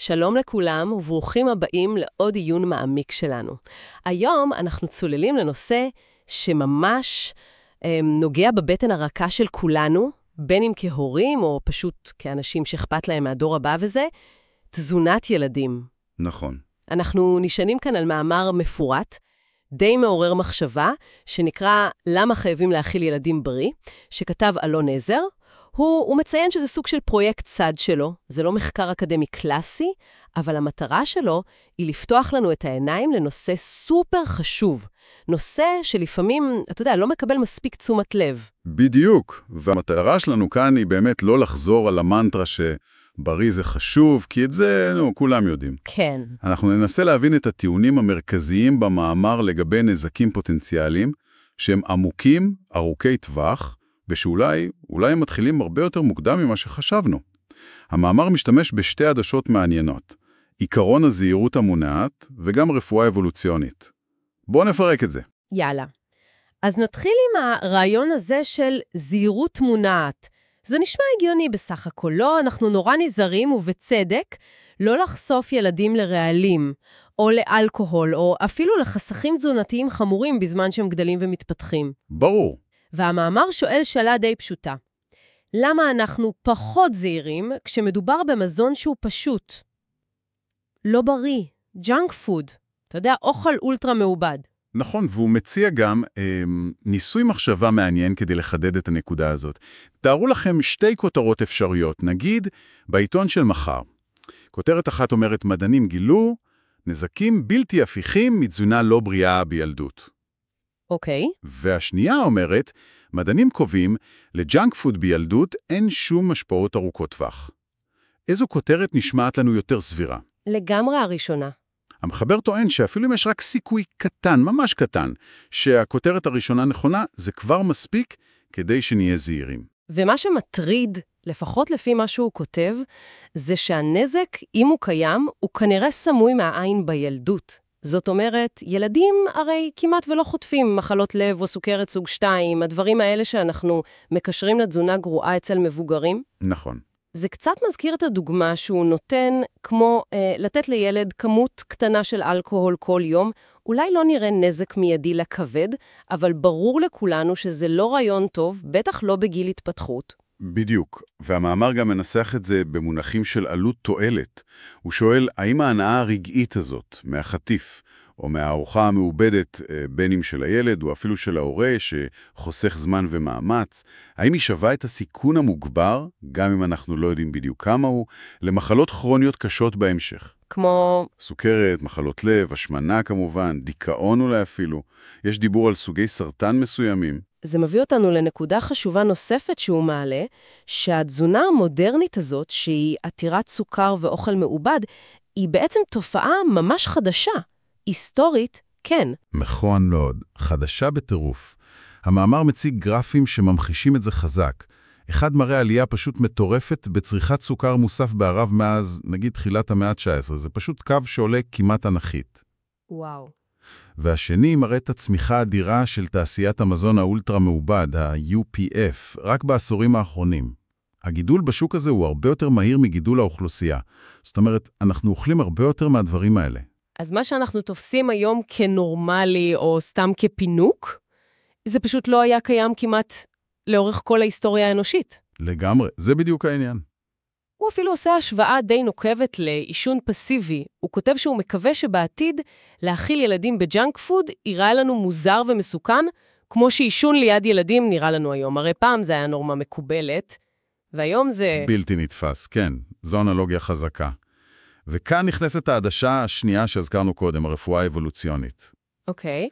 שלום לכולם וברוכים הבאים לעוד עיון מעמיק שלנו. היום אנחנו צוללים לנושא שממש נוגע בבטן הרכה של כולנו, בין אם כהורים או פשוט כאנשים שאכפת להם מהדור הבא וזה, תזונת ילדים. נכון. אנחנו נשענים כאן על מאמר מפורט, די מעורר מחשבה, שנקרא למה חייבים להאכיל ילדים בריא, שכתב אלון עזר. הוא מציין שזה סוג של פרויקט צד שלו, זה לא מחקר אקדמי קלאסי, אבל המטרה שלו היא לפתוח לנו את העיניים לנושא סופר חשוב. נושא שלפעמים, אתה יודע, לא מקבל מספיק תשומת לב. בדיוק, והמטרה שלנו כאן היא באמת לא לחזור על המנטרה שבריא זה חשוב, כי את זה, כולם יודעים. כן. אנחנו ננסה להבין את הטיעונים המרכזיים במאמר לגבי נזקים פוטנציאליים, שהם עמוקים, ארוכי טווח, ושאולי הם מתחילים הרבה יותר מוקדם ממה שחשבנו. המאמר משתמש בשתי עדשות מעניינות, עיקרון הזהירות המונעת וגם רפואה אבולוציונית. בואו נפרק את זה. יאללה. אז נתחיל עם הרעיון הזה של זהירות מונעת. זה נשמע הגיוני בסך הכל, לא? אנחנו נורא נזהרים ובצדק לא לחשוף ילדים לרעלים, או לאלכוהול, או אפילו לחסכים תזונתיים חמורים בזמן שהם גדלים ומתפתחים. ברור. והמאמר שואל שאלה די פשוטה. למה אנחנו פחות זהירים כשמדובר במזון שהוא פשוט? לא בריא, ג'אנק פוד. אתה יודע, אוכל אולטרה מעובד. נכון, והוא מציע גם ניסוי מחשבה מעניין כדי לחדד את הנקודה הזאת. תארו לכם שתי כותרות אפשריות, נגיד בעיתון של מחר. כותרת אחת אומרת, מדענים גילו נזקים בלתי הפיכים מתזונה לא בריאה בילדות. אוקיי. והשנייה אומרת, מדענים קובעים, לג'אנק פוד בילדות אין שום השפעות ארוכות טווח. איזו כותרת נשמעת לנו יותר סבירה? לגמרי הראשונה. המחבר טוען שאפילו אם יש רק סיכוי קטן, ממש קטן, שהכותרת הראשונה נכונה, זה כבר מספיק כדי שנהיה זהירים. ומה שמטריד, לפחות לפי מה שהוא כותב, זה שהנזק, אם הוא קיים, הוא כנראה סמוי מהעין בילדות. זאת אומרת, ילדים הרי כמעט ולא חוטפים מחלות לב או סוכרת סוג 2, הדברים האלה שאנחנו מקשרים לתזונה גרועה אצל מבוגרים. נכון. זה קצת מזכיר את הדוגמה שהוא נותן כמו לתת לילד כמות קטנה של אלכוהול כל יום, אולי לא נראה נזק מיידי לכבד, אבל ברור לכולנו שזה לא רעיון טוב, בטח לא בגיל התפתחות. בדיוק, והמאמר גם מנסח את זה במונחים של עלות תועלת. הוא שואל, האם ההנאה הרגעית הזאת מהחטיף, או מהארוחה המעובדת בין אם של הילד, או אפילו של ההורה שחוסך זמן ומאמץ, האם היא שווה את הסיכון המוגבר, גם אם אנחנו לא יודעים בדיוק כמה הוא, למחלות כרוניות קשות בהמשך? כמו סוכרת, מחלות לב, השמנה כמובן, דיכאון אולי אפילו. יש דיבור על סוגי סרטן מסוימים. זה מביא אותנו לנקודה חשובה נוספת שהוא מעלה, שהתזונה המודרנית הזאת, שהיא עתירת סוכר ואוכל מעובד, היא בעצם תופעה ממש חדשה. היסטורית, כן. נכון מאוד, חדשה בטירוף. המאמר מציג גרפים שממחישים את זה חזק. אחד מראה עלייה פשוט מטורפת בצריכת סוכר מוסף בערב מאז, נגיד, תחילת המאה ה-19. זה פשוט קו שעולה כמעט אנכית. וואו. והשני מראה את הצמיחה האדירה של תעשיית המזון האולטרה מעובד, ה-UPF, רק בעשורים האחרונים. הגידול בשוק הזה הוא הרבה יותר מהיר מגידול האוכלוסייה. זאת אומרת, אנחנו אוכלים הרבה יותר מהדברים האלה. אז מה שאנחנו תופסים היום כנורמלי או סתם כפינוק, זה פשוט לא היה קיים כמעט לאורך כל ההיסטוריה האנושית. לגמרי, זה בדיוק העניין. הוא אפילו עושה השוואה די נוקבת לעישון פסיבי. הוא כותב שהוא מקווה שבעתיד להאכיל ילדים בג'אנק פוד ייראה לנו מוזר ומסוכן, כמו שעישון ליד ילדים נראה לנו היום. הרי פעם זה היה נורמה מקובלת, והיום זה בלתי נתפס, כן. זו אנלוגיה חזקה. וכאן נכנסת העדשה השנייה שהזכרנו קודם, הרפואה האבולוציונית. אוקיי.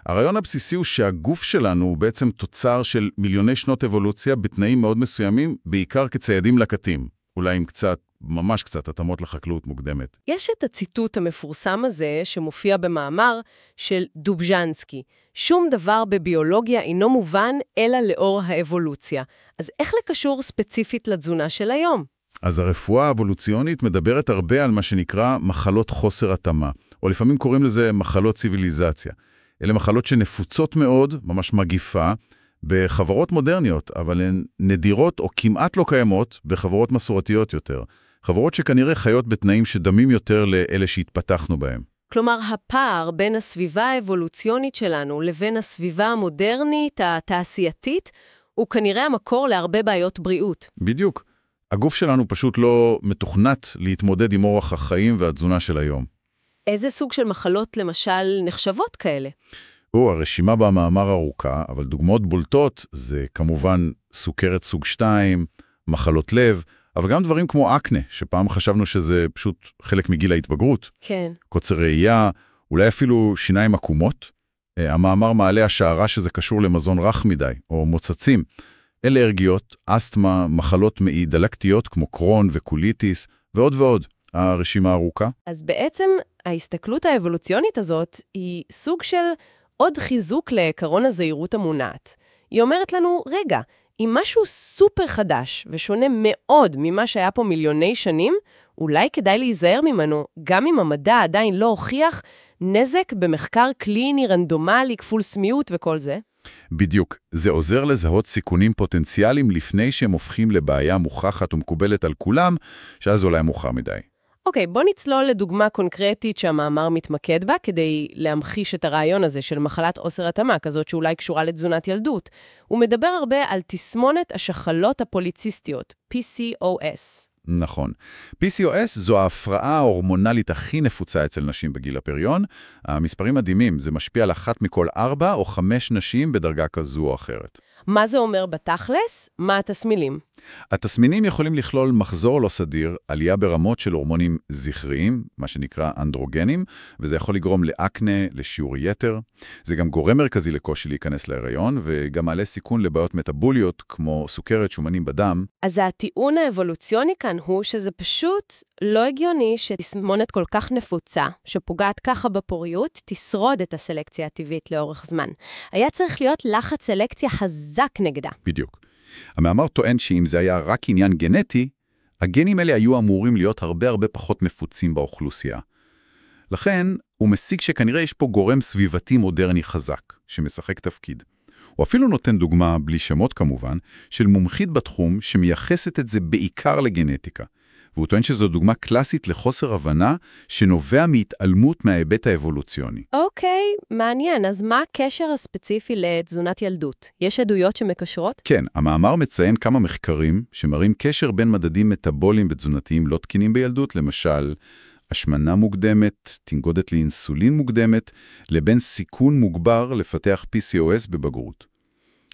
הרעיון הבסיסי הוא שהגוף שלנו הוא בעצם תוצר של מיליוני שנות אבולוציה בתנאים מאוד מסוימים, בעיקר כציידים לקטים. אולי עם קצת, ממש קצת, התאמות לחקלאות מוקדמת. יש את הציטוט המפורסם הזה שמופיע במאמר של דובז'נסקי. שום דבר בביולוגיה אינו מובן אלא לאור האבולוציה. אז איך לקשור ספציפית לתזונה של היום? אז הרפואה האבולוציונית מדברת הרבה על מה שנקרא מחלות חוסר התאמה, או לפעמים קוראים לזה מחלות ציוויליזציה. אלה מחלות שנפוצות מאוד, ממש מגיפה, בחברות מודרניות, אבל הן נדירות או כמעט לא קיימות בחברות מסורתיות יותר. חברות שכנראה חיות בתנאים שדמים יותר לאלה שהתפתחנו בהם. כלומר, הפער בין הסביבה האבולוציונית שלנו לבין הסביבה המודרנית, התעשייתית, הוא כנראה המקור להרבה בעיות בריאות. בדיוק. הגוף שלנו פשוט לא מתוכנת להתמודד עם אורח החיים והתזונה של היום. איזה סוג של מחלות, למשל, נחשבות כאלה? הרשימה במאמר ארוכה, אבל דוגמאות בולטות זה כמובן סוכרת סוג 2, מחלות לב, אבל גם דברים כמו אקנה, שפעם חשבנו שזה פשוט חלק מגיל ההתבגרות. כן. קוצר ראייה, אולי אפילו שיניים עקומות. המאמר מעלה השערה שזה קשור למזון רך מדי, או מוצצים. אלרגיות, אסתמה, מחלות מעי דלקתיות כמו קרון וקוליטיס, ועוד ועוד. הרשימה ארוכה. אז בעצם ההסתכלות האבולוציונית הזאת היא סוג של עוד חיזוק לעקרון הזהירות המונעת. היא אומרת לנו, רגע, אם משהו סופר חדש ושונה מאוד ממה שהיה פה מיליוני שנים, אולי כדאי להיזהר ממנו, גם אם המדע עדיין לא הוכיח נזק במחקר קליני, רנדומלי, כפול סמיות וכל זה. בדיוק. זה עוזר לזהות סיכונים פוטנציאליים לפני שהם הופכים לבעיה מוכחת ומקובלת על כולם, שאז אולי מאוחר מדי. אוקיי, בוא נצלול לדוגמה קונקרטית שהמאמר מתמקד בה, כדי להמחיש את הרעיון הזה של מחלת עושר התאמה, כזאת שאולי קשורה לתזונת ילדות. הוא מדבר הרבה על תסמונת השחלות הפוליציסטיות, PCOS. נכון. PCOS זו ההפרעה ההורמונלית הכי נפוצה אצל נשים בגיל הפריון. המספרים מדהימים, זה משפיע על 1 מכל 4 או 5 נשים בדרגה כזו או אחרת. מה זה אומר בתכלס? מה התסמינים? התסמינים יכולים לכלול מחזור לא סדיר, עלייה ברמות של הורמונים זכריים, מה שנקרא אנדרוגנים, וזה יכול לגרום לאקנה, לשיעור יתר. זה גם גורם מרכזי לקושי להיכנס להיריון, וגם מעלה סיכון לבעיות מטאבוליות, כמו סוכרת, שומנים בדם. אז הטיעון האבולוציוני כאן הוא שזה פשוט לא הגיוני שתסמונת כל כך נפוצה, שפוגעת ככה בפוריות, תשרוד את הסלקציה הטבעית לאורך זמן. היה צריך להיות לחץ סלקציה חזק נגדה. בדיוק. המאמר טוען שאם זה היה רק עניין גנטי, הגנים האלה היו אמורים להיות הרבה פחות מפוצים באוכלוסייה. לכן, הוא מסיק שכנראה יש פה גורם סביבתי מודרני חזק, שמשחק תפקיד. הוא אפילו נותן דוגמה, בלי שמות כמובן, של מומחית בתחום שמייחסת את זה בעיקר לגנטיקה. והוא טוען שזו דוגמה קלאסית לחוסר הבנה שנובע מהתעלמות מההיבט האבולוציוני. אוקיי, מעניין. אז מה הקשר הספציפי לתזונת ילדות? יש עדויות שמקשרות? כן, המאמר מציין כמה מחקרים שמראים קשר בין מדדים מטאבוליים ותזונתיים לא תקינים בילדות, למשל, השמנה מוקדמת, תנגודת לאינסולין מוקדמת, לבין סיכון מוגבר לפתח PCOS בבגרות.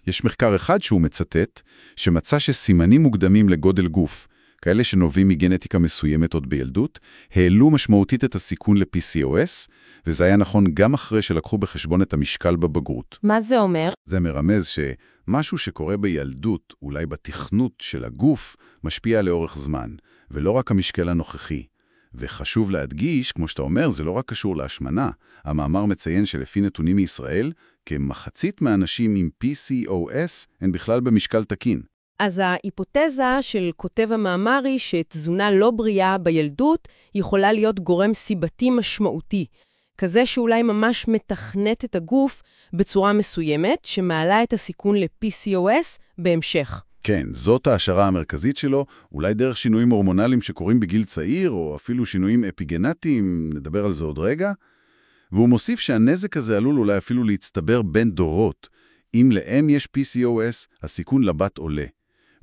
יש מחקר אחד שהוא מצטט, שמצא שסימנים מוקדמים לגודל גוף, כאלה שנובעים מגנטיקה מסוימת עוד בילדות, העלו משמעותית את הסיכון ל-PCOS, וזה היה נכון גם אחרי שלקחו בחשבון את המשקל בבגרות. מה זה אומר? זה מרמז שמשהו שקורה בילדות, אולי בתכנות של הגוף, משפיע לאורך זמן, ולא רק המשקל הנוכחי. וחשוב להדגיש, כמו שאתה אומר, זה לא רק קשור להשמנה. המאמר מציין שלפי נתונים מישראל, כמחצית מהאנשים עם PCOS הן בכלל במשקל תקין. אז ההיפותזה של כותב המאמר היא שתזונה לא בריאה בילדות יכולה להיות גורם סיבתי משמעותי, כזה שאולי ממש מתכנת את הגוף בצורה מסוימת, שמעלה את הסיכון ל-PCOS בהמשך. כן, זאת ההשערה המרכזית שלו, אולי דרך שינויים הורמונליים שקורים בגיל צעיר, או אפילו שינויים אפיגנטיים, נדבר על זה עוד רגע. והוא מוסיף שהנזק הזה עלול אולי אפילו להצטבר בין דורות. אם לאם יש PCOS, הסיכון לבת עולה.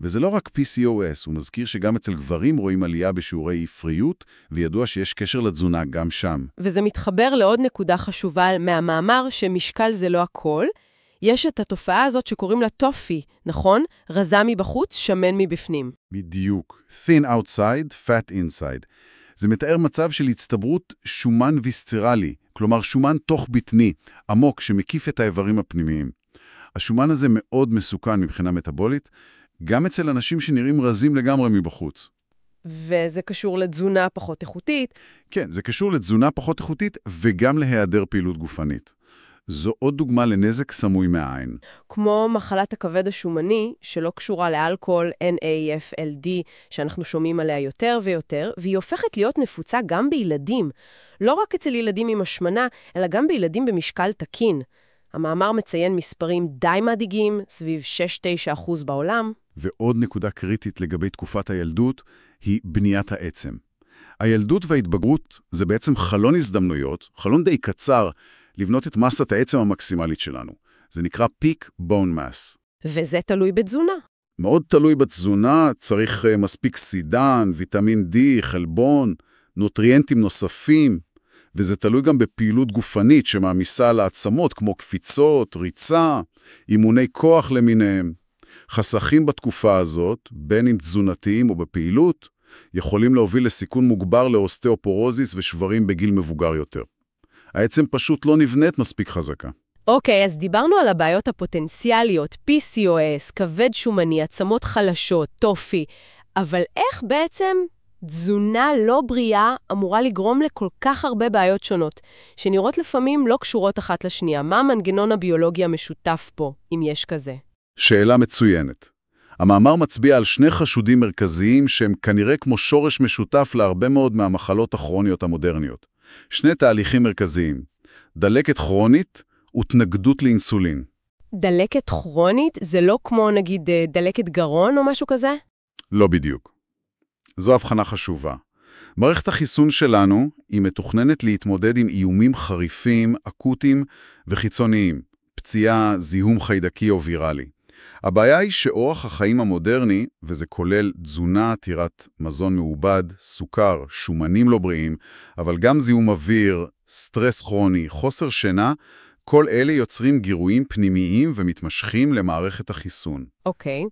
וזה לא רק PCOS, הוא מזכיר שגם אצל גברים רואים עלייה בשיעורי פריות, וידוע שיש קשר לתזונה גם שם. וזה מתחבר לעוד נקודה חשובה מהמאמר שמשקל זה לא הכל. יש את התופעה הזאת שקוראים לה טופי, נכון? רזה מבחוץ, שמן מבפנים. בדיוק. thin outside, fat inside. זה מתאר מצב של הצטברות שומן ויסצרלי, כלומר שומן תוך בטני, עמוק שמקיף את האיברים הפנימיים. השומן הזה מאוד מסוכן מבחינה מטאבולית, גם אצל אנשים שנראים רזים לגמרי מבחוץ. וזה קשור לתזונה פחות איכותית. כן, זה קשור לתזונה פחות איכותית וגם להיעדר פעילות גופנית. זו עוד דוגמה לנזק סמוי מהעין. כמו מחלת הכבד השומני, שלא קשורה לאלכוהול, NAFLD, שאנחנו שומעים עליה יותר ויותר, והיא הופכת להיות נפוצה גם בילדים. לא רק אצל ילדים עם השמנה, אלא גם בילדים במשקל תקין. המאמר מציין מספרים די מדאיגים, סביב 6-9% בעולם. ועוד נקודה קריטית לגבי תקופת הילדות היא בניית העצם. הילדות וההתבגרות זה בעצם חלון הזדמנויות, חלון די קצר, לבנות את מסת העצם המקסימלית שלנו. זה נקרא peak bone mass. וזה תלוי בתזונה. מאוד תלוי בתזונה, צריך מספיק סידן, ויטמין D, חלבון, נוטריאנטים נוספים, וזה תלוי גם בפעילות גופנית שמעמיסה על העצמות, כמו קפיצות, ריצה, אימוני כוח למיניהם. חסכים בתקופה הזאת, בין אם תזונתיים או בפעילות, יכולים להוביל לסיכון מוגבר לאוסטאופורוזיס ושברים בגיל מבוגר יותר. העצם פשוט לא נבנית מספיק חזקה. אוקיי, אז דיברנו על הבעיות הפוטנציאליות, PCOS, כבד שומני, עצמות חלשות, טופי, אבל איך בעצם תזונה לא בריאה אמורה לגרום לכל כך הרבה בעיות שונות, שנראות לפעמים לא קשורות אחת לשנייה? מה המנגנון הביולוגי המשותף פה, אם יש כזה? שאלה מצוינת. המאמר מצביע על שני חשודים מרכזיים שהם כנראה כמו שורש משותף להרבה מאוד מהמחלות הכרוניות המודרניות. שני תהליכים מרכזיים, דלקת כרונית ותנגדות לאינסולין. דלקת כרונית זה לא כמו נגיד דלקת גרון או משהו כזה? לא בדיוק. זו הבחנה חשובה. מערכת החיסון שלנו היא מתוכננת להתמודד עם איומים חריפים, אקוטיים וחיצוניים, פציעה, זיהום חיידקי או ויראלי. הבעיה היא שאורח החיים המודרני, וזה כולל תזונה עתירת מזון מעובד, סוכר, שומנים לא בריאים, אבל גם זיהום אוויר, סטרס כרוני, חוסר שינה, כל אלה יוצרים גירויים פנימיים ומתמשכים למערכת החיסון. אוקיי.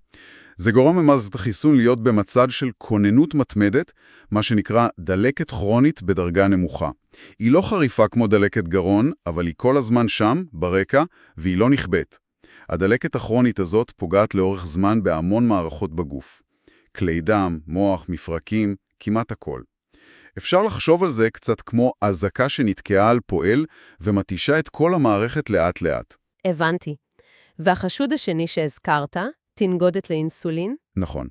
זה גורם למערכת החיסון להיות במצד של כוננות מתמדת, מה שנקרא דלקת כרונית בדרגה נמוכה. היא לא חריפה כמו דלקת גרון, אבל היא כל הזמן שם, ברקע, והיא לא נכבדת. הדלקת הכרונית הזאת פוגעת לאורך זמן בהמון מערכות בגוף. כלי דם, מוח, מפרקים, כמעט הכל. אפשר לחשוב על זה קצת כמו אזעקה שנתקעה על פועל ומתישה את כל המערכת לאט לאט. הבנתי. והחשוד השני שהזכרת, תנגודת לאינסולין? נכון.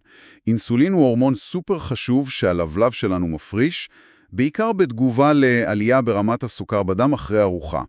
אינסולין הוא הורמון סופר חשוב שהלבלב שלנו מפריש, בעיקר בתגובה לעלייה ברמת הסוכר בדם אחרי ארוחה.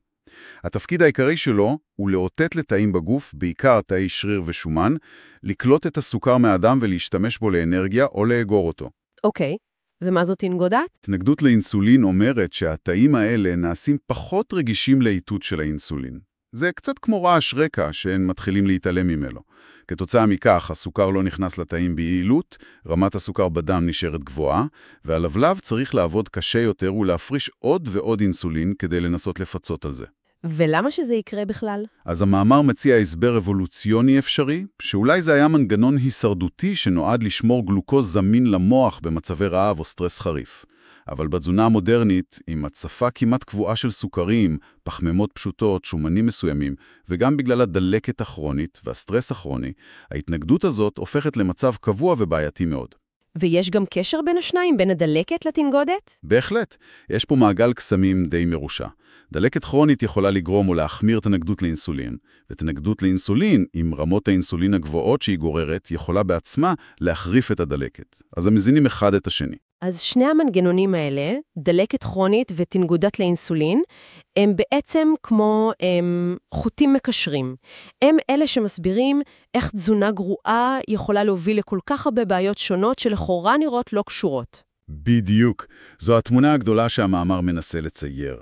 התפקיד העיקרי שלו הוא לאותת לתאים בגוף, בעיקר תאי שריר ושומן, לקלוט את הסוכר מהדם ולהשתמש בו לאנרגיה או לאגור אותו. אוקיי. ומה זאת תנגודת? התנגדות לאינסולין אומרת שהתאים האלה נעשים פחות רגישים לאיתות של האינסולין. זה קצת כמו רעש רקע שהן מתחילים להתעלם ממנו. כתוצאה מכך, הסוכר לא נכנס לתאים ביעילות, רמת הסוכר בדם נשארת גבוהה, והלבלב צריך לעבוד קשה יותר ולהפריש עוד ועוד אינסולין כדי לנסות לפצות על זה. ולמה שזה יקרה בכלל? אז המאמר מציע הסבר אבולוציוני אפשרי, שאולי זה היה מנגנון הישרדותי שנועד לשמור גלוקוז זמין למוח במצבי רעב או סטרס חריף. אבל בתזונה המודרנית, עם הצפה כמעט קבועה של סוכרים, פחמימות פשוטות, שומנים מסוימים, וגם בגלל הדלקת הכרונית והסטרס הכרוני, ההתנגדות הזאת הופכת למצב קבוע ובעייתי מאוד. ויש גם קשר בין השניים, בין הדלקת לתנגודת? בהחלט. יש פה מעגל קסמים די מרושע. דלקת כרונית יכולה לגרום או להחמיר תנגדות לאינסולין, ותנגדות לאינסולין, עם רמות האינסולין הגבוהות שהיא גוררת, יכולה בעצמה להחריף את הדלקת. אז הם מזינים אחד את השני. אז שני המנגנונים האלה, דלקת כרונית ותנגודת לאינסולין, הם בעצם כמו חוטים מקשרים. הם אלה שמסבירים איך תזונה גרועה יכולה להוביל לכל כך הרבה בעיות שונות שלכאורה נראות לא קשורות. בדיוק. זו התמונה הגדולה שהמאמר מנסה לצייר.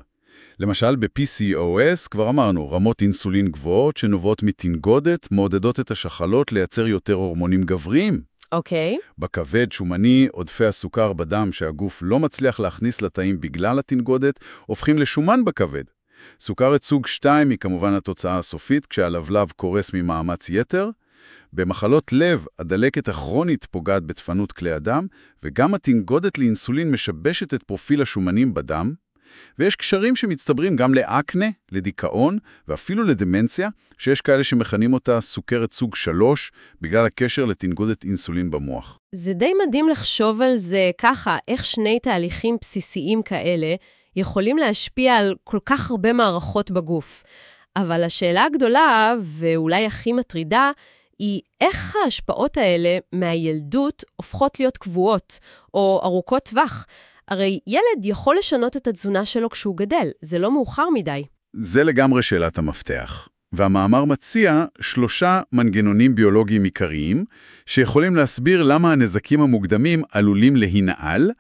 למשל, ב-PCOS כבר אמרנו, רמות אינסולין גבוהות שנובעות מתנגודת מעודדות את השחלות לייצר יותר הורמונים גבריים. אוקיי. בכבד שומני, עודפי הסוכר בדם שהגוף לא מצליח להכניס לתאים בגלל התנגודת, הופכים לשומן בכבד. סוכרת סוג 2 היא כמובן התוצאה הסופית, כשהלבלב קורס ממאמץ יתר. במחלות לב, הדלקת הכרונית פוגעת בתפנות כלי הדם, וגם התנגודת לאינסולין משבשת את פרופיל השומנים בדם. ויש קשרים שמצטברים גם לאקנה, לדיכאון ואפילו לדמנציה, שיש כאלה שמכנים אותה סוכרת סוג 3, בגלל הקשר לתנגודת אינסולין במוח. זה די מדהים לחשוב על זה ככה, איך שני תהליכים בסיסיים כאלה יכולים להשפיע על כל כך הרבה מערכות בגוף. אבל השאלה הגדולה, ואולי הכי מטרידה, היא איך ההשפעות האלה מהילדות הופכות להיות קבועות או ארוכות טווח. הרי ילד יכול לשנות את התזונה שלו כשהוא גדל, זה לא מאוחר מדי. זה לגמרי שאלת המפתח. והמאמר מציע 3 מנגנונים ביולוגיים עיקריים, שיכולים להסביר למה הנזקים המוקדמים עלולים להינעל,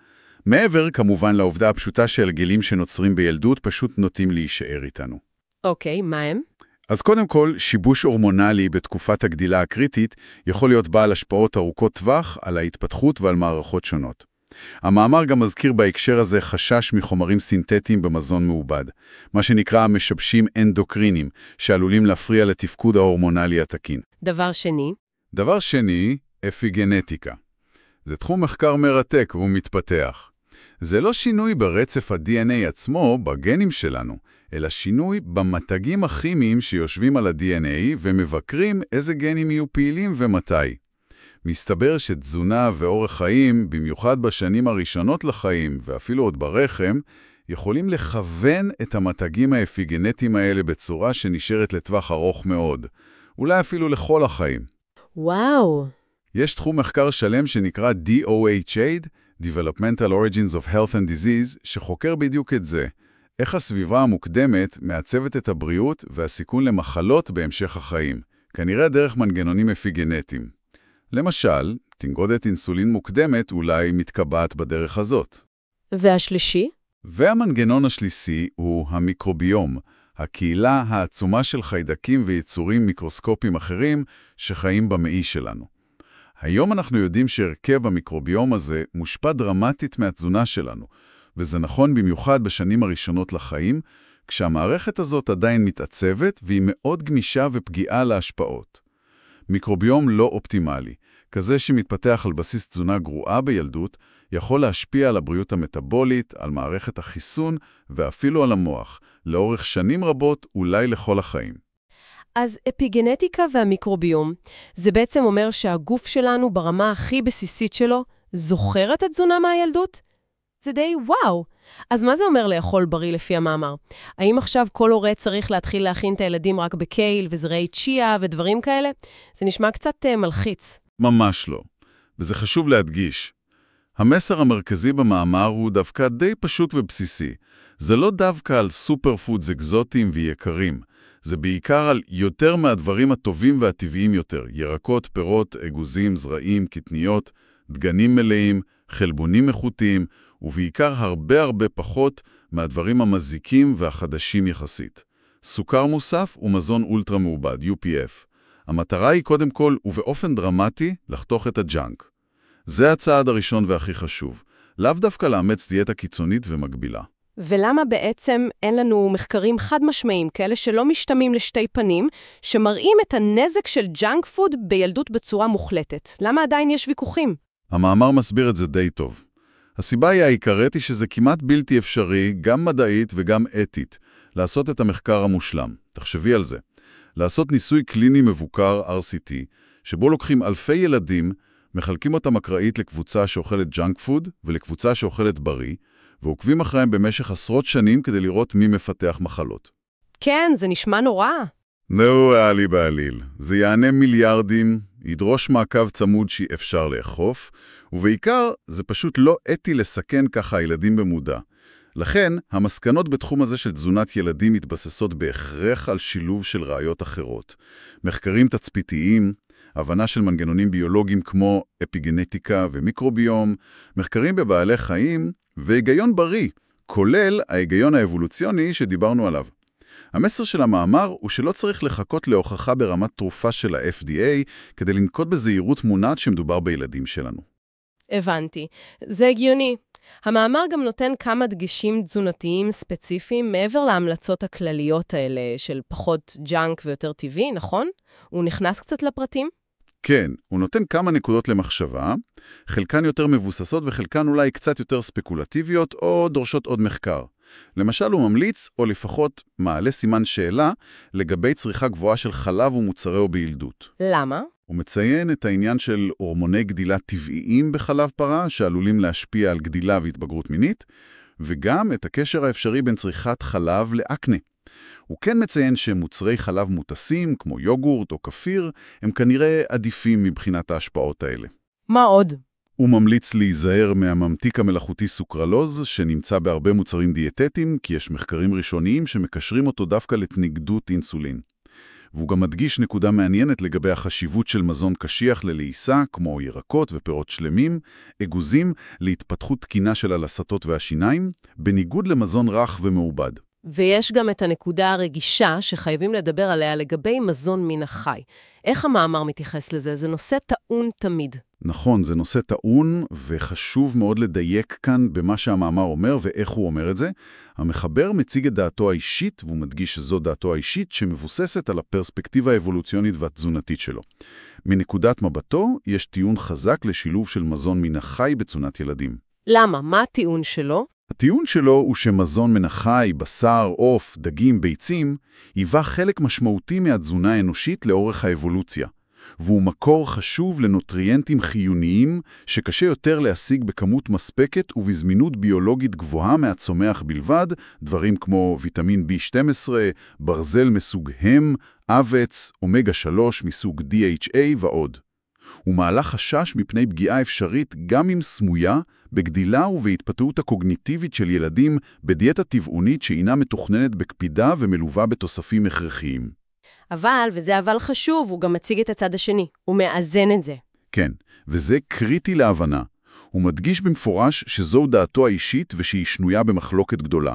מעבר כמובן לעובדה הפשוטה שהרגלים שנוצרים בילדות פשוט נוטים להישאר איתנו. אוקיי, מה הם? אז קודם כל, שיבוש הורמונלי בתקופת הגדילה הקריטית יכול להיות בעל השפעות ארוכות טווח על ההתפתחות ועל מערכות שונות. המאמר גם מזכיר בהקשר הזה חשש מחומרים סינתטיים במזון מעובד, מה שנקרא משבשים אנדוקרינים, שעלולים להפריע לתפקוד ההורמונלי התקין. דבר שני, אפיגנטיקה. זה תחום מחקר מרתק והוא מתפתח. זה לא שינוי ברצף ה-DNA עצמו, בגנים שלנו, אלא שינוי במתגים הכימיים שיושבים על ה-DNA ומבקרים איזה גנים יהיו פעילים ומתי. מסתבר שתזונה ואורח חיים, במיוחד בשנים הראשונות לחיים ואפילו עוד ברחם, יכולים לכוון את המתגים האפיגנטיים האלה בצורה שנשארת לטווח ארוך מאוד, אולי אפילו לכל החיים. וואו. יש תחום מחקר שלם שנקרא DOHA, Developmental Origins of Health and Disease, שחוקר בדיוק את זה. איך הסביבה המוקדמת מעצבת את הבריאות והסיכון למחלות בהמשך החיים, כנראה דרך מנגנונים אפיגנטיים. למשל, תנגודת אינסולין מוקדמת אולי מתקבעת בדרך הזאת. והשלישי? והמנגנון השלישי הוא המיקרוביום, הקהילה העצומה של חיידקים ויצורים מיקרוסקופיים אחרים שחיים במעי שלנו. היום אנחנו יודעים שהרכב המיקרוביום הזה מושפע דרמטית מהתזונה שלנו, וזה נכון במיוחד בשנים הראשונות לחיים, כשהמערכת הזאת עדיין מתעצבת והיא מאוד גמישה ופגיעה להשפעות. מיקרוביום לא אופטימלי, כזה שמתפתח על בסיס תזונה גרועה בילדות, יכול להשפיע על הבריאות המטבולית, על מערכת החיסון ואפילו על המוח, לאורך שנים רבות, אולי לכל החיים. אז אפיגנטיקה והמיקרוביום, זה בעצם אומר שהגוף שלנו ברמה הכי בסיסית שלו זוכר את התזונה מהילדות? זה די וואו. אז מה זה אומר לאכול בריא לפי המאמר? האם עכשיו כל הורה צריך להתחיל להכין את הילדים רק בקייל וזרעי צ'יה ודברים כאלה? זה נשמע קצת מלחיץ. ממש לא. וזה חשוב להדגיש. המסר המרכזי במאמר הוא דווקא די פשוט ובסיסי. זה לא דווקא על סופר פודס אקזוטיים ויקרים. זה בעיקר על יותר מהדברים הטובים והטבעיים יותר. ירקות, פירות, אגוזים, זרעים, קטניות, דגנים מלאים, חלבונים איכותיים, ובעיקר הרבה פחות מהדברים המזיקים והחדשים יחסית. סוכר מוסף ומזון אולטרה מעובד, UPF. המטרה היא קודם כל ובאופן דרמטי לחתוך את הג'אנק. זה הצעד הראשון והכי חשוב. לאו דווקא לאמץ דיאטה קיצונית ומקבילה. ולמה בעצם אין לנו מחקרים חד משמעיים, כאלה שלא משתמים לשתי פנים, שמראים את הנזק של ג'אנק פוד בילדות בצורה מוחלטת? למה עדיין יש ויכוחים? המאמר מסביר את זה די טוב. הסיבה העיקרית היא שזה כמעט בלתי אפשרי, גם מדעית וגם אתית, לעשות את המחקר המושלם. תחשבי על זה. לעשות ניסוי קליני מבוקר RCT, שבו לוקחים אלפי ילדים, מחלקים אותם אקראית לקבוצה שאוכלת ג'אנק פוד ולקבוצה שאוכלת בריא, ועוקבים אחריהם במשך עשרות שנים כדי לראות מי מפתח מחלות. כן, זה נשמע נורא. לא ריאלי בעליל. זה יענה מיליארדים, ידרוש מעקב צמוד שאפשר לאכוף, ובעיקר זה פשוט לא אתי לסכן ככה הילדים במודע. לכן, המסקנות בתחום הזה של תזונת ילדים מתבססות בהכרח על שילוב של ראיות אחרות. מחקרים תצפיתיים, הבנה של מנגנונים ביולוגיים כמו אפיגנטיקה ומיקרוביום, מחקרים בבעלי חיים והיגיון בריא, כולל ההיגיון האבולוציוני שדיברנו עליו. המסר של המאמר הוא שלא צריך לחכות להוכחה ברמת תרופה של ה-FDA כדי לנקוט בזהירות מונעת שמדובר בילדים שלנו. הבנתי. זה הגיוני. המאמר גם נותן כמה דגשים תזונתיים ספציפיים מעבר להמלצות הכלליות האלה של פחות ג'אנק ויותר טבעי, נכון? הוא נכנס קצת לפרטים? כן, הוא נותן כמה נקודות למחשבה, חלקן יותר מבוססות וחלקן אולי קצת יותר ספקולטיביות או דורשות עוד מחקר. למשל הוא ממליץ, או לפחות מעלה סימן שאלה, לגבי צריכה גבוהה של חלב ומוצרי או בילדות. למה? הוא מציין את העניין של הורמוני גדילה טבעיים בחלב פרה, שעלולים להשפיע על גדילה והתבגרות מינית, וגם את הקשר האפשרי בין צריכת חלב לאקנה. הוא כן מציין שמוצרי חלב מוטסים, כמו יוגורט או כפיר, הם כנראה עדיפים מבחינת ההשפעות האלה. מה עוד? הוא ממליץ להיזהר מהממתיק המלאכותי סוכרלוז, שנמצא בהרבה מוצרים דיאטטיים, כי יש מחקרים ראשוניים שמקשרים אותו דווקא לתנגדות אינסולין. והוא גם מדגיש נקודה מעניינת לגבי החשיבות של מזון קשיח ללעיסה, כמו ירקות ופירות שלמים, אגוזים להתפתחות תקינה של הלסתות והשיניים, בניגוד למזון רך ומעובד. ויש גם את הנקודה הרגישה שחייבים לדבר עליה לגבי מזון מן החי. איך המאמר מתייחס לזה? זה נושא טעון תמיד. נכון, זה נושא טעון, וחשוב מאוד לדייק כאן במה שהמאמר אומר ואיך הוא אומר את זה. המחבר מציג את דעתו האישית, והוא מדגיש שזו דעתו האישית שמבוססת על הפרספקטיבה האבולוציונית והתזונתית שלו. מנקודת מבטו, יש טיעון חזק לשילוב של מזון מן החי בתזונת ילדים. למה? מה הטיעון שלו? הטיעון שלו הוא שמזון מן החי, בשר, עוף, דגים, ביצים, היווה חלק משמעותי מהתזונה האנושית לאורך האבולוציה, והוא מקור חשוב לנוטריאנטים חיוניים שקשה יותר להשיג בכמות מספקת ובזמינות ביולוגית גבוהה מהצומח בלבד, דברים כמו ויטמין B12, ברזל מסוג הם, אבץ, אומגה 3 מסוג DHA ועוד. הוא מעלה חשש מפני פגיעה אפשרית גם אם סמויה, בגדילה ובהתפתחות הקוגניטיבית של ילדים בדיאטה טבעונית שאינה מתוכננת בקפידה ומלווה בתוספים הכרחיים. אבל, וזה אבל חשוב, הוא גם מציג את הצד השני. הוא מאזן את זה. כן, וזה קריטי להבנה. הוא מדגיש במפורש שזו דעתו האישית ושהיא שנויה במחלוקת גדולה.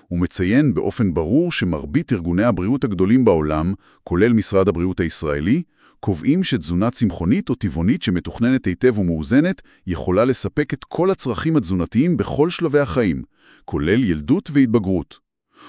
הוא מציין באופן ברור שמרבית ארגוני הבריאות הגדולים בעולם, כולל משרד הבריאות הישראלי, קובעים שתזונה צמחונית או טבעונית שמתוכננת היטב ומאוזנת יכולה לספק את כל הצרכים התזונתיים בכל שלבי החיים, כולל ילדות והתבגרות.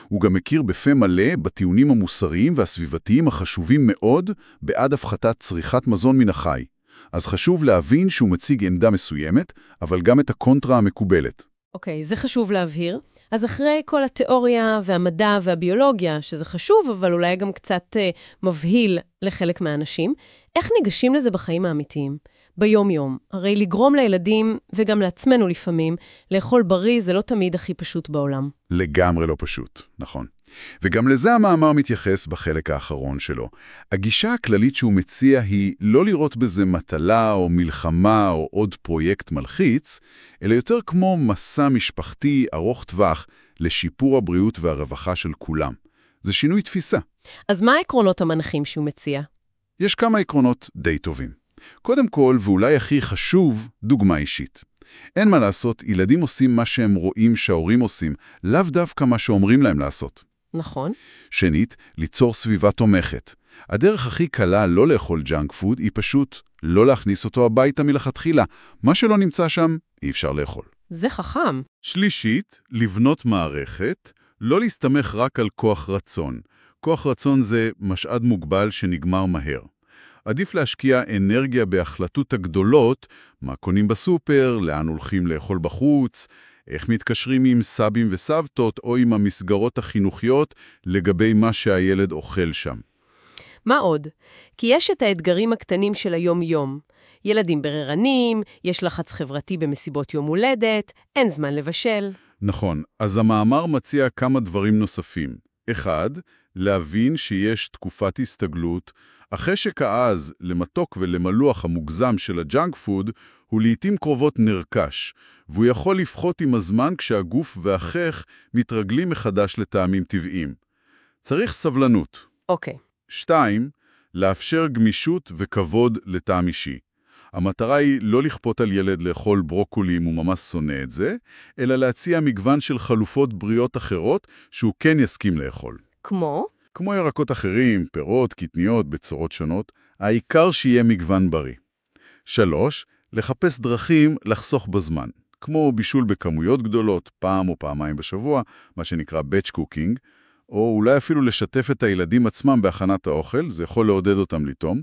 הוא גם מכיר בפה מלא בטיעונים המוסריים והסביבתיים החשובים מאוד בעד הפחתת צריכת מזון מן החי. אז חשוב להבין שהוא מציג עמדה מסוימת, אבל גם את הקונטרה המקובלת. אוקיי, זה חשוב להבהיר. אז אחרי כל התיאוריה והמדע והביולוגיה, שזה חשוב, אבל אולי גם קצת מבהיל לחלק מהאנשים, איך ניגשים לזה בחיים האמיתיים? ביום-יום. הרי לגרום לילדים, וגם לעצמנו לפעמים, לאכול בריא זה לא תמיד הכי פשוט בעולם. לגמרי לא פשוט, נכון. וגם לזה המאמר מתייחס בחלק האחרון שלו. הגישה הכללית שהוא מציע היא לא לראות בזה מטלה או מלחמה או עוד פרויקט מלחיץ, אלא יותר כמו מסע משפחתי ארוך טווח לשיפור הבריאות והרווחה של כולם. זה שינוי תפיסה. אז מה העקרונות המנחים שהוא מציע? יש כמה עקרונות די טובים. קודם כל, ואולי הכי חשוב, דוגמה אישית. אין מה לעשות, ילדים עושים מה שהם רואים שההורים עושים, לאו דווקא מה שאומרים להם לעשות. נכון. שנית, ליצור סביבה תומכת. הדרך הכי קלה לא לאכול ג'אנק פוד היא פשוט לא להכניס אותו הביתה מלכתחילה. מה שלא נמצא שם, אי אפשר לאכול. זה חכם. שלישית, לבנות מערכת, לא להסתמך רק על כוח רצון. כוח רצון זה משאב מוגבל שנגמר מהר. עדיף להשקיע אנרגיה בהחלטות הגדולות, מה קונים בסופר, לאן הולכים לאכול בחוץ, איך מתקשרים עם סבים וסבתות או עם המסגרות החינוכיות לגבי מה שהילד אוכל שם. מה עוד? כי יש את האתגרים הקטנים של היום-יום. ילדים בררנים, יש לחץ חברתי במסיבות יום הולדת, אין זמן לבשל. נכון, אז המאמר מציע כמה דברים נוספים. אחד, להבין שיש תקופת הסתגלות, החשק העז למתוק ולמלוח המוגזם של הג'אנק פוד הוא לעתים קרובות נרכש, והוא יכול לפחות עם הזמן כשהגוף והחך מתרגלים מחדש לטעמים טבעיים. צריך סבלנות. אוקיי. 2. לאפשר גמישות וכבוד לטעם אישי. המטרה היא לא לכפות על ילד לאכול ברוקולי אם הוא ממש שונא את זה, אלא להציע מגוון של חלופות בריאות אחרות שהוא כן יסכים לאכול. כמו? כמו ירקות אחרים, פירות, קטניות, בצורות שונות, העיקר שיהיה מגוון בריא. 3. לחפש דרכים לחסוך בזמן, כמו בישול בכמויות גדולות, פעם או פעמיים בשבוע, מה שנקרא batch cooking, או אולי אפילו לשתף את הילדים עצמם בהכנת האוכל, זה יכול לעודד אותם לטעום.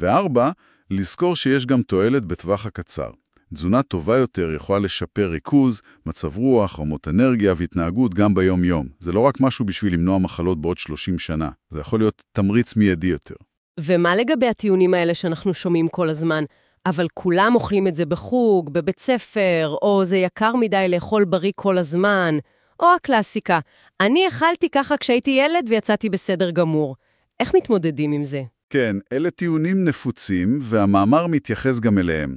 4. לזכור שיש גם תועלת בטווח הקצר. תזונה טובה יותר יכולה לשפר ריכוז, מצב רוח, רמות אנרגיה והתנהגות גם ביום-יום. זה לא רק משהו בשביל למנוע מחלות בעוד 30 שנה. זה יכול להיות תמריץ מיידי יותר. ומה לגבי הטיעונים האלה שאנחנו שומעים כל הזמן? אבל כולם אוכלים את זה בחוג, בבית ספר, או זה יקר מדי לאכול בריא כל הזמן, או הקלאסיקה. אני אכלתי ככה כשהייתי ילד ויצאתי בסדר גמור. איך מתמודדים עם זה? כן, אלה טיעונים נפוצים, והמאמר מתייחס גם אליהם.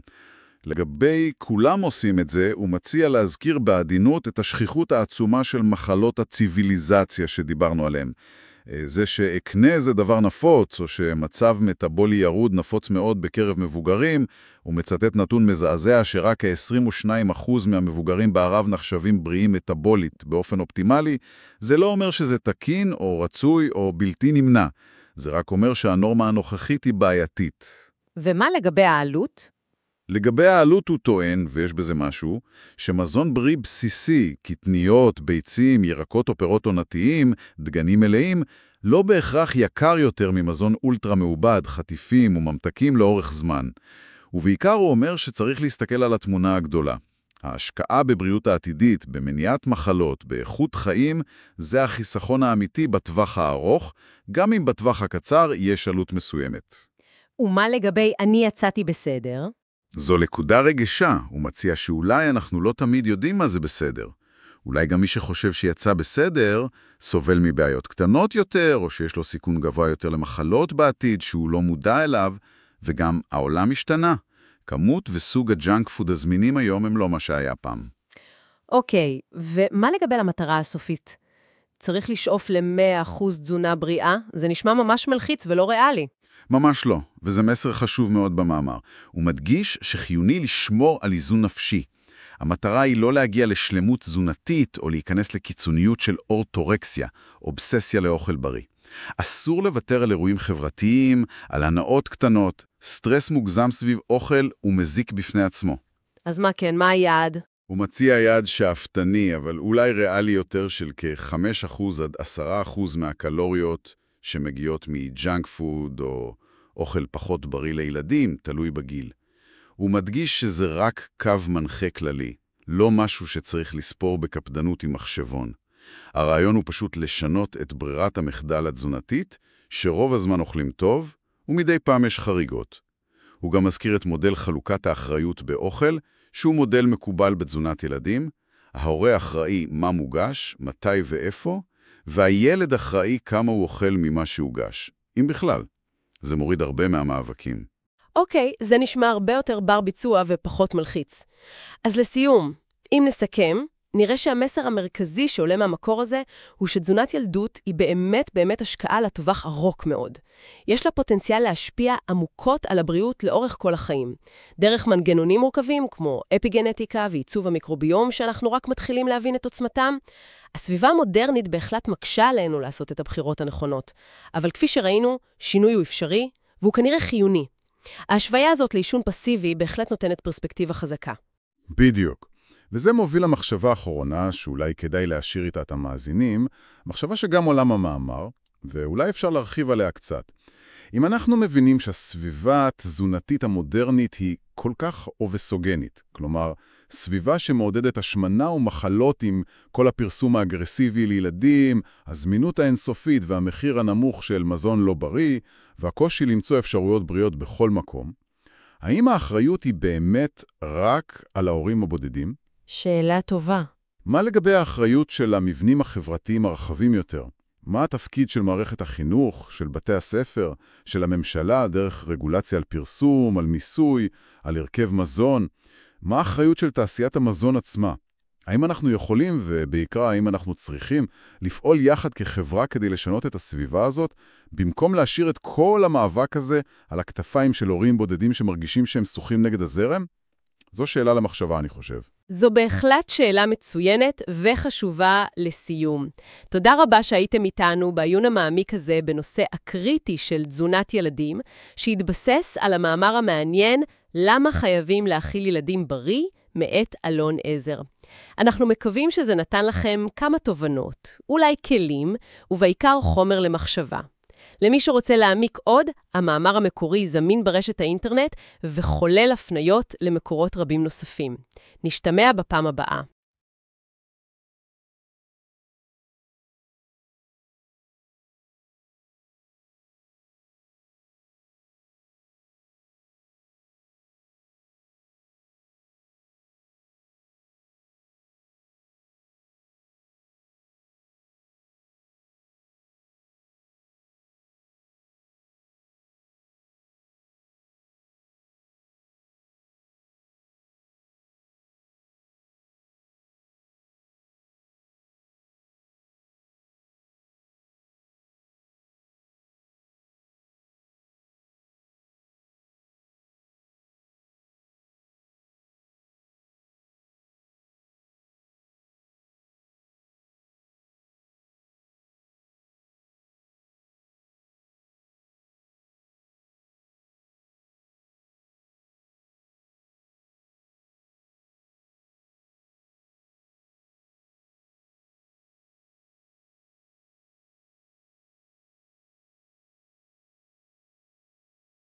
לגבי כולם עושים את זה, הוא מציע להזכיר בעדינות את השכיחות העצומה של מחלות הציביליזציה שדיברנו עליהן. זה שאקנה זה דבר נפוץ, או שמצב מטאבולי ירוד נפוץ מאוד בקרב מבוגרים, הוא מצטט נתון מזעזע שרק 22% מהמבוגרים בערב נחשבים בריאים מטאבולית באופן אופטימלי, זה לא אומר שזה תקין או רצוי או בלתי נמנע. זה רק אומר שהנורמה הנוכחית היא בעייתית. ומה לגבי העלות? לגבי העלות הוא טוען, ויש בזה משהו, שמזון בריא בסיסי, קטניות, ביצים, ירקות או פירות עונתיים, דגנים מלאים, לא בהכרח יקר יותר ממזון אולטרה מעובד, חטיפים וממתקים לאורך זמן. ובעיקר הוא אומר שצריך להסתכל על התמונה הגדולה. ההשקעה בבריאות העתידית, במניעת מחלות, באיכות חיים, זה החיסכון האמיתי בטווח הארוך, גם אם בטווח הקצר יש עלות מסוימת. ומה לגבי אני יצאתי בסדר? זו נקודה רגישה, הוא מציע שאולי אנחנו לא תמיד יודעים מה זה בסדר. אולי גם מי שחושב שיצא בסדר, סובל מבעיות קטנות יותר, או שיש לו סיכון גבוה יותר למחלות בעתיד שהוא לא מודע אליו, וגם העולם השתנה. כמות וסוג הג'אנק פוד הזמינים היום הם לא מה שהיה פעם. אוקיי, ומה לגבי המטרה הסופית? צריך לשאוף ל100% תזונה בריאה? זה נשמע ממש מלחיץ ולא ריאלי. ממש לא, וזה מסר חשוב מאוד במאמר. הוא מדגיש שחיוני לשמור על איזון נפשי. המטרה היא לא להגיע לשלמות תזונתית או להיכנס לקיצוניות של אורתורקסיה, אובססיה לאוכל בריא. אסור לוותר על אירועים חברתיים, על הנאות קטנות, סטרס מוגזם סביב אוכל ומזיק בפני עצמו. אז מה כן, מה היעד? הוא מציע יעד שאפתני, אבל אולי ריאלי יותר של כ-5% עד 10% מהקלוריות שמגיעות מג'אנק פוד או אוכל פחות בריא לילדים, תלוי בגיל. הוא מדגיש שזה רק קו מנחה כללי, לא משהו שצריך לספור בקפדנות עם מחשבון. הרעיון הוא פשוט לשנות את ברירת המחדל התזונתית, שרוב הזמן אוכלים טוב, ומדי פעם יש חריגות. הוא גם מזכיר את מודל חלוקת האחריות באוכל, שהוא מודל מקובל בתזונת ילדים. ההורה אחראי מה מוגש, מתי ואיפה, והילד אחראי כמה הוא אוכל ממה שהוגש, אם בכלל. זה מוריד הרבה מהמאבקים. אוקיי, זה נשמע הרבה יותר בר ביצוע ופחות מלחיץ. אז לסיום, אם נסכם, נראה שהמסר המרכזי שעולה מהמקור הזה הוא שתזונת ילדות היא באמת השקעה לטווח ארוך מאוד. יש לה פוטנציאל להשפיע עמוקות על הבריאות לאורך כל החיים. דרך מנגנונים מורכבים כמו אפיגנטיקה ועיצוב המיקרוביום שאנחנו רק מתחילים להבין את עוצמתם, הסביבה המודרנית בהחלט מקשה עלינו לעשות את הבחירות הנכונות. אבל כפי שראינו, שינוי הוא אפשרי והוא כנראה חיוני. ההשוויה הזאת לאישון פסיבי בהחלט נותנת פרספקטיבה חזקה. בדיוק. וזה מוביל למחשבה האחרונה, שאולי כדאי להשאיר איתה את המאזינים, מחשבה שגם עולם המאמר, ואולי אפשר להרחיב עליה קצת. אם אנחנו מבינים שהסביבה התזונתית המודרנית היא כל כך אובסוגנית, כלומר, סביבה שמעודדת השמנה ומחלות עם כל הפרסום האגרסיבי לילדים, הזמינות האינסופית והמחיר הנמוך של מזון לא בריא, והקושי למצוא אפשרויות בריאות בכל מקום, האם האחריות היא באמת רק על ההורים הבודדים? שאלה טובה. מה לגבי האחריות של המבנים החברתיים הרחבים יותר? מה התפקיד של מערכת החינוך, של בתי הספר, של הממשלה, דרך רגולציה על פרסום, על מיסוי, על הרכב מזון? מה האחריות של תעשיית המזון עצמה? האם אנחנו יכולים, ובעיקר האם אנחנו צריכים, לפעול יחד כחברה כדי לשנות את הסביבה הזאת, במקום להשאיר את כל המאבק הזה על הכתפיים של הורים בודדים שמרגישים שהם שוחים נגד הזרם? זו שאלה למחשבה, אני חושב. זו בהחלט שאלה מצוינת וחשובה לסיום. תודה רבה שהייתם איתנו בעיון המעמיק הזה בנושא הקריטי של תזונת ילדים, שהתבסס על המאמר המעניין למה חייבים להאכיל ילדים בריא מאת אלון עזר. אנחנו מקווים שזה נתן לכם כמה תובנות, אולי כלים, ובעיקר חומר למחשבה. למי שרוצה להעמיק עוד, המאמר המקורי זמין ברשת האינטרנט וחולל הפניות למקורות רבים נוספים. נשתמע בפעם הבאה.